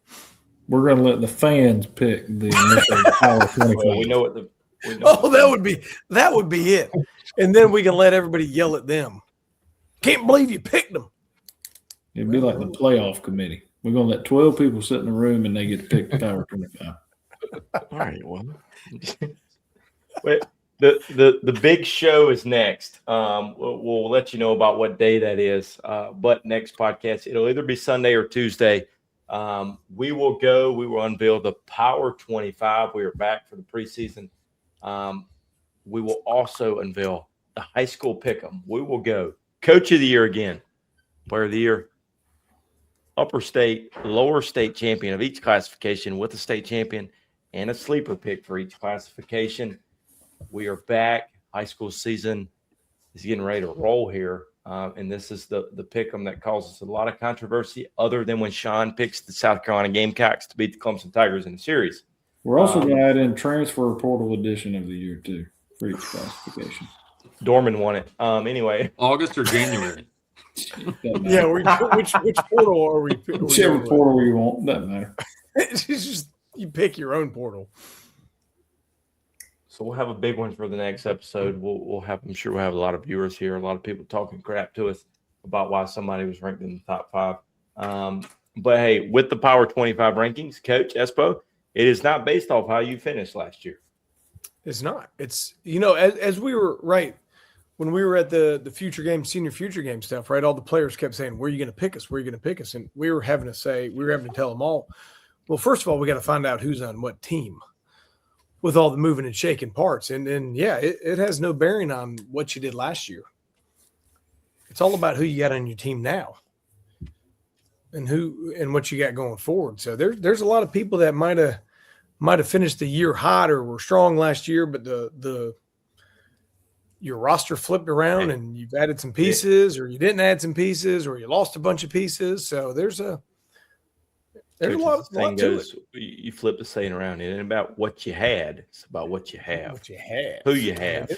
[SPEAKER 4] We're going to let the fans pick the initial Power 25.
[SPEAKER 2] Well, we know what the.
[SPEAKER 3] Oh, that would be it. And then we can let everybody yell at them. Can't believe you picked them.
[SPEAKER 4] It'd be like the playoff committee. We're going to let 12 people sit in a room and they get to pick the Power 25.
[SPEAKER 2] All right. Well, wait. The big show is next. We'll let you know about what day that is. But next podcast, it'll either be Sunday or Tuesday. We will unveil the Power 25. We are back for the preseason. We will also unveil the high school pick'em. We will go Coach of the Year again, Player of the Year, upper state, lower state champion of each classification with a state champion and a sleeper pick for each classification. We are back. High school season is getting ready to roll here. And this is the pick'em that causes a lot of controversy other than when Sean picks the South Carolina Gamecocks to beat the Clemson Tigers in the series.
[SPEAKER 4] We're also going to add in transfer portal edition of the year, too, for each classification.
[SPEAKER 2] Dorman won it. Anyway.
[SPEAKER 7] August or January?
[SPEAKER 3] Yeah, which portal are we?
[SPEAKER 4] Whichever portal you want, doesn't matter.
[SPEAKER 3] It's just you pick your own portal.
[SPEAKER 2] So we'll have a big one for the next episode. We'll have. I'm sure we'll have a lot of viewers here. A lot of people talking crap to us about why somebody was ranked in the top 5. But hey, with the Power 25 rankings, Coach Espo, it is not based off how you finished last year.
[SPEAKER 3] It's not. It's as we were right. when we were at the future game, senior future game stuff, right? All the players kept saying, "Where are you going to pick us? Where are you going to pick us?" And we were having to tell them all, well, first of all, we got to find out who's on what team with all the moving and shaking parts. And yeah, it has no bearing on what you did last year. It's all about who you got on your team now and what you got going forward. So there's a lot of people that might have finished the year hot or were strong last year, but your roster flipped around and you've added some pieces, or you didn't add some pieces, or you lost a bunch of pieces. So there's a lot to it.
[SPEAKER 2] You flip the saying around. It ain't about what you had. It's about what you have.
[SPEAKER 3] What you have.
[SPEAKER 2] Who you have.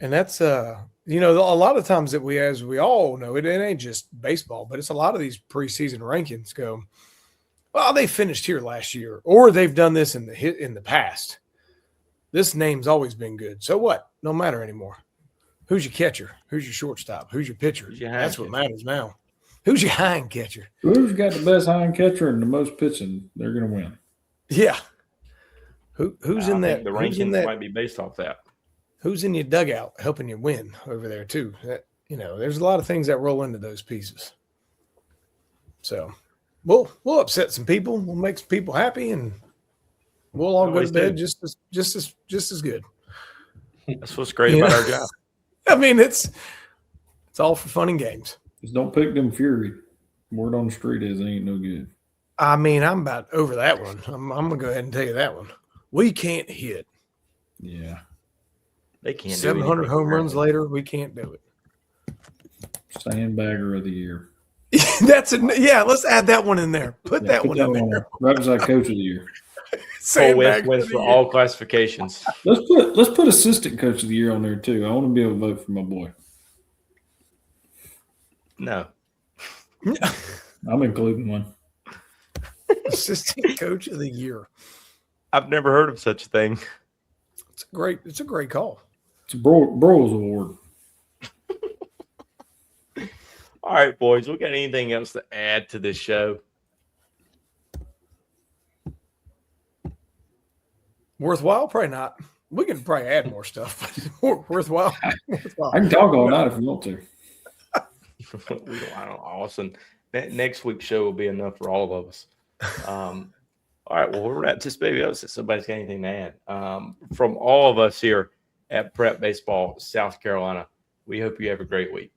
[SPEAKER 3] And that's a lot of times that as we all know, it ain't just baseball, but it's a lot of these preseason rankings go, well, they finished here last year, or they've done this in the past. This name's always been good. So what? No matter anymore. Who's your catcher? Who's your shortstop? Who's your pitcher? That's what matters now. Who's your hind catcher?
[SPEAKER 4] Who's got the best hind catcher and the most pitching? They're going to win.
[SPEAKER 3] Yeah. Who's in that?
[SPEAKER 2] The rankings might be based off that.
[SPEAKER 3] Who's in your dugout helping you win over there too? There's a lot of things that roll into those pieces. So we'll upset some people. We'll make some people happy, and we'll all go to bed just as good.
[SPEAKER 2] That's what's great about our job.
[SPEAKER 3] I mean, it's all for fun and games.
[SPEAKER 4] Just don't pick them Fury. Word on the street is they ain't no good.
[SPEAKER 3] I mean, I'm about over that one. I'm gonna go ahead and tell you that one. We can't hit.
[SPEAKER 4] Yeah.
[SPEAKER 2] They can't.
[SPEAKER 3] 700 home runs later, we can't do it.
[SPEAKER 4] Sandbagger of the year.
[SPEAKER 3] Let's add that one in there. Put that one in there.
[SPEAKER 4] Right beside coach of the year.
[SPEAKER 2] Cole West wins for all classifications.
[SPEAKER 4] Let's put assistant coach of the year on there too. I want to be able to vote for my boy.
[SPEAKER 2] No.
[SPEAKER 4] I'm including one.
[SPEAKER 3] Assistant coach of the year.
[SPEAKER 2] I've never heard of such a thing.
[SPEAKER 3] It's a great call.
[SPEAKER 4] It's a Broyles Award.
[SPEAKER 2] All right, boys. We got anything else to add to this show?
[SPEAKER 3] Worthwhile? Probably not. We can probably add more stuff. Worthwhile.
[SPEAKER 4] I can talk all night if you want to.
[SPEAKER 2] I don't know. Listen, next week's show will be enough for all of us. All right. Well, we're at just maybe else if somebody's got anything to add. From all of us here at Prep Baseball South Carolina, we hope you have a great week.